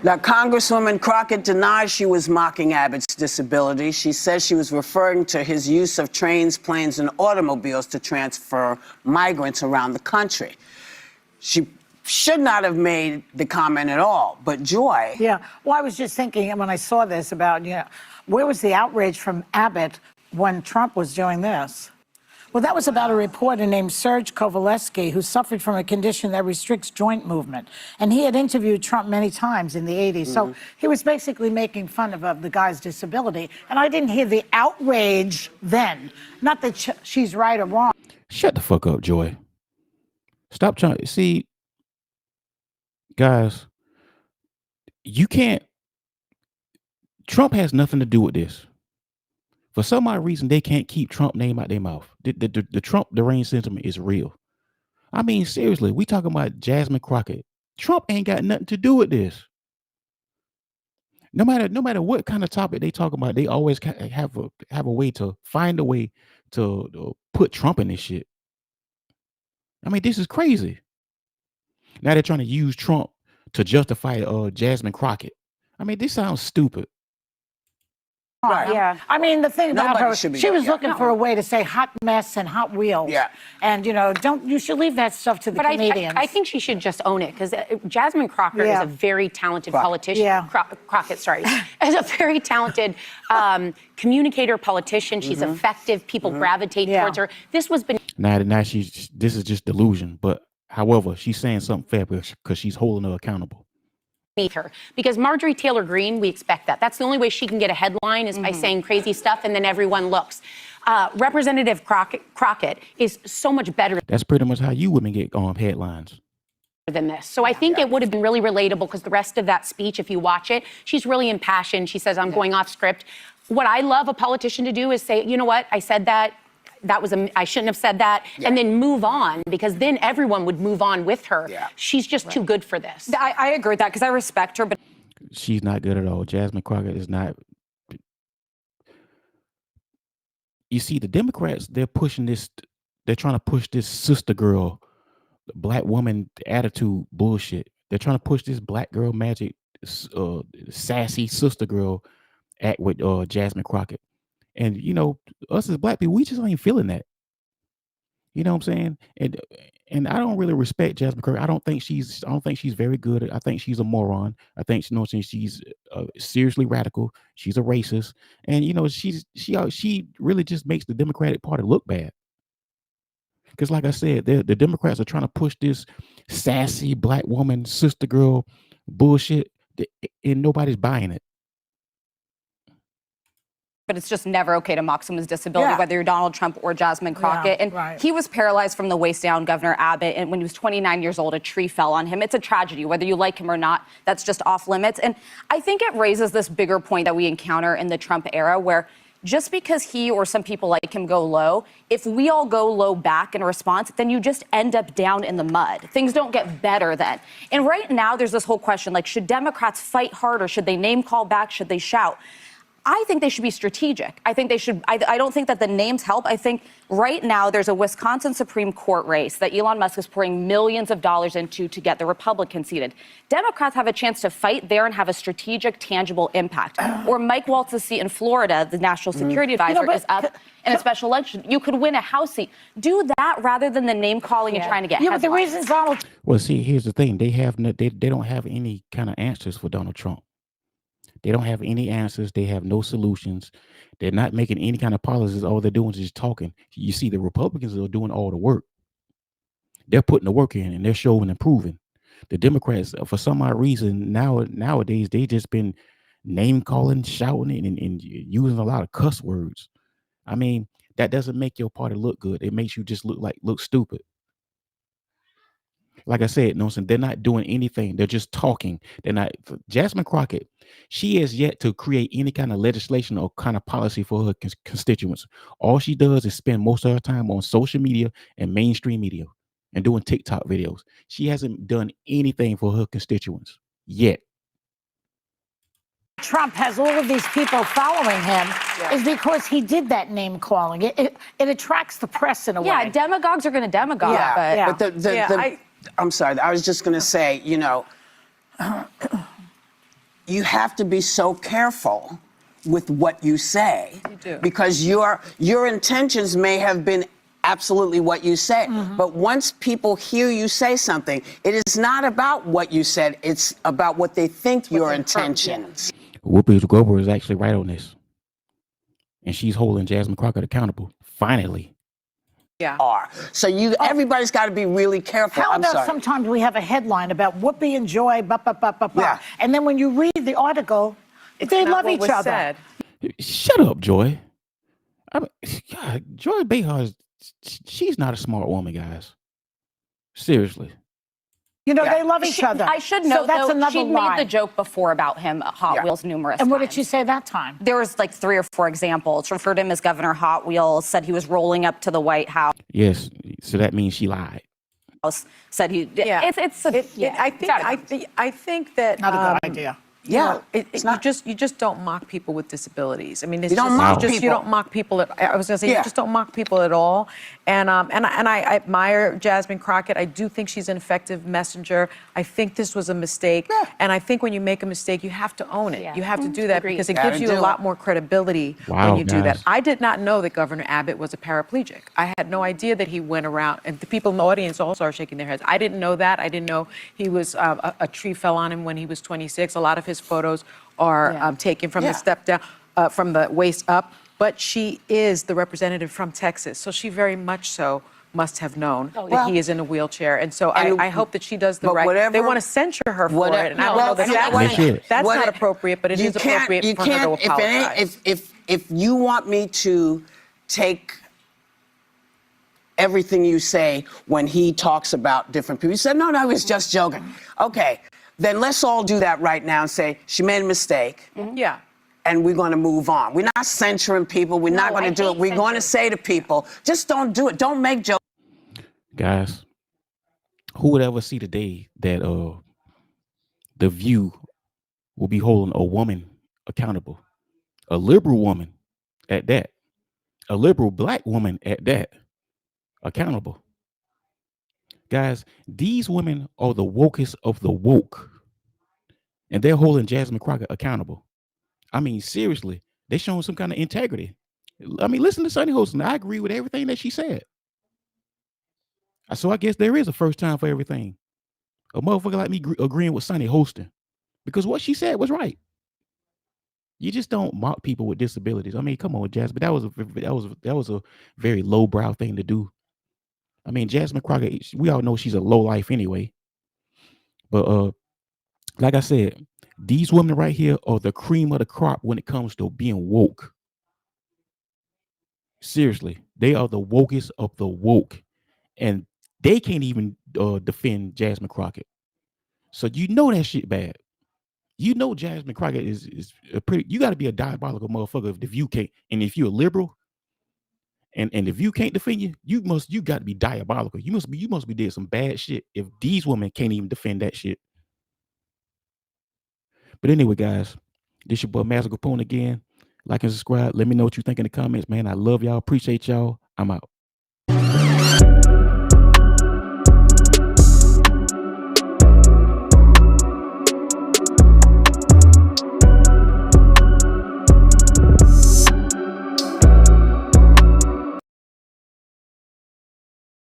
Now, Congresswoman Crockett denies she was mocking Abbott's disability. She says she was referring to his use of trains, planes, and automobiles to transfer migrants around the country. She should not have made the comment at all, but Joy... Yeah, well, I was just thinking when I saw this about, where was the outrage from Abbott when Trump was doing this? Well, that was about a reporter named Serge Kovaleski who suffered from a condition that restricts joint movement. And he had interviewed Trump many times in the 80s. So he was basically making fun of the guy's disability. And I didn't hear the outrage then. Not that she's right or wrong. Shut the fuck up, Joy. Stop trying. See, guys, you can't. Trump has nothing to do with this. For some odd reason, they can't keep Trump name out their mouth. The Trump deranged sentiment is real. I mean, seriously, we talking about Jasmine Crockett. Trump ain't got nothing to do with this. No matter what kind of topic they talk about, they always have a way to find a way to put Trump in this shit. I mean, this is crazy. Now they're trying to use Trump to justify Jasmine Crockett. I mean, this sounds stupid. Right. Yeah. I mean, the thing about her, she was looking for a way to say hot mess and Hot Wheels. Yeah. And, you should leave that stuff to the comedians. I think she should just own it because Jasmine Crockett is a very talented politician. Yeah. Crockett, sorry. Is a very talented communicator, politician. She's effective. People gravitate towards her. This was... Now this is just delusion. But, however, she's saying something fair because she's holding her accountable. Her because Marjorie Taylor Greene, we expect that. That's the only way she can get a headline is by saying crazy stuff and then everyone looks. Representative Crockett is so much better. That's pretty much how you women get headlines. Than this. So I think it would have been really relatable because the rest of that speech, if you watch it, she's really impassioned. She says, I'm going off script. What I love a politician to do is say, you know what, I said that. I shouldn't have said that, and then move on, because then everyone would move on with her. Yeah. She's just too good for this. I agree with that because I respect her, but she's not good at all. Jasmine Crockett is not. You see, the Democrats, they're pushing this. They're trying to push this sister girl, black woman attitude bullshit. They're trying to push this black girl magic, sassy sister girl act with Jasmine Crockett. And, us as black people, we just ain't feeling that. You know what I'm saying? And I don't really respect Jasmine Crockett. I don't think she's very good. I think she's a moron. I think she's seriously radical. She's a racist. And, she really just makes the Democratic Party look bad. Because like I said, the Democrats are trying to push this sassy black woman, sister girl bullshit, and nobody's buying it. But it's just never okay to mock someone's disability, whether you're Donald Trump or Jasmine Crockett. He was paralyzed from the waist down, Governor Abbott, and when he was 29 years old, a tree fell on him. It's a tragedy, whether you like him or not. That's just off limits. And I think it raises this bigger point that we encounter in the Trump era, where just because he or some people like him go low, if we all go low back in response, then you just end up down in the mud. Things don't get better then. And right now, there's this whole question, like, should Democrats fight harder? Should they name call back? Should they shout? I think they should be strategic. I think they should. I don't think that the names help. I think right now there's a Wisconsin Supreme Court race that Elon Musk is pouring millions of dollars into to get the Republicans seated. Democrats have a chance to fight there and have a strategic, tangible impact. Or Mike Waltz's seat in Florida, the national security advisor, is up in a special election. You could win a House seat. Do that rather than the name calling and trying to get headlines. But the reason Donald... Well, see, here's the thing. They don't have any kind of answers for Donald Trump. They don't have any answers. They have no solutions. They're not making any kind of policies. All they're doing is just talking. You see, the Republicans are doing all the work. They're putting the work in and they're showing and proving. The Democrats, for some odd reason, nowadays, they just been name calling, shouting, and using a lot of cuss words. I mean, that doesn't make your party look good. It makes you just look stupid. Like I said, they're not doing anything. They're just talking. They're not. Jasmine Crockett, she has yet to create any kind of legislation or kind of policy for her constituents. All she does is spend most of her time on social media and mainstream media and doing TikTok videos. She hasn't done anything for her constituents yet. Trump has all of these people following him is because he did that name calling. It attracts the press in a way. Yeah, demagogues are going to demagogue. But I'm sorry. I was just going to say, you have to be so careful with what you say. You do. Because your intentions may have been absolutely what you said. But once people hear you say something, it is not about what you said, it's about what they think your intentions. Whoopi Goldberg is actually right on this. And she's holding Jasmine Crockett accountable. Finally. Yeah. Are. So everybody's got to be really careful. How I'm about sorry. sometimes we have a headline about Whoopi and Joy, Yeah. and then when you read the article, they Not love what each was other. said. Shut up, Joy. God, Joy Behar, she's not a smart woman, guys. Seriously. You know, they love each other. I should So note, that's though, another she'd lie. made the joke before about him at Hot Wheels numerous And what times. did she say that time? There was like 3 or 4 examples. She referred to him as Governor Hot Wheels, said he was rolling up to the White House. Yes. So that means she lied. Said he. Yeah. I think that Not a good idea. Yeah, you just don't mock people with disabilities. I mean, it's You don't just, mock you people. don't mock people. I was going to say Yeah. you just don't mock people at all. And I admire Jasmine Crockett. I do think she's an effective messenger. I think this was a mistake. Yeah. And I think when you make a mistake, you have to own it. Yeah. You have to do that Agreed. because it Gotta gives you do a lot it. more credibility Wow, when you do that. guys. I did not know that Governor Abbott was a paraplegic. I had no idea that he went around, and the people in the audience also are shaking their heads. I didn't know that. I didn't know he was a tree fell on him when he was 26. A lot of his photos are taken from the step down, from the waist up. But she is the representative from Texas, so she very much so must have known that he is in a wheelchair. And so I hope that she does the but right. whatever- They want to censure her for it, and I don't Well, know that you know that's, what? They should. that's What- not appropriate, but it is appropriate for her to apologize. If you want me to take everything you say when he talks about different people, you said, no, I was just joking. Okay, then let's all do that right now and say, she made a mistake. Yeah. And we're going to move on. We're not censoring people. We're not No, going to I do it. hate We're going to censoring. say to people, just don't do it. Don't make jokes. Guys, who would ever see the day that The View will be holding a woman accountable? A liberal woman at that. A liberal black woman at that. Accountable. Guys, these women are the wokest of the woke. And they're holding Jasmine Crockett accountable. I mean, seriously, they're showing some kind of integrity. I mean, listen to Sunny Hostin. I agree with everything that she said. So I guess there is a first time for everything. A motherfucker like me agreeing with Sunny Hostin. Because what she said was right. You just don't mock people with disabilities. I mean, come on, Jasmine. That was a very lowbrow thing to do. I mean, Jasmine Crockett, we all know she's a low life anyway. But like I said, these women right here are the cream of the crop when it comes to being woke. Seriously, they are the wokest of the woke. And they can't even defend Jasmine Crockett. So you know that shit bad. You know Jasmine Crockett is a pretty. You got to be a diabolical motherfucker if the View can't. And if you're a liberal, and the View can't defend you, you got to be diabolical. You must be did some bad shit if these women can't even defend that shit. But anyway, guys, this your boy Master Capone again. Like and subscribe. Let me know what you think in the comments, man. I love y'all. Appreciate y'all. I'm out.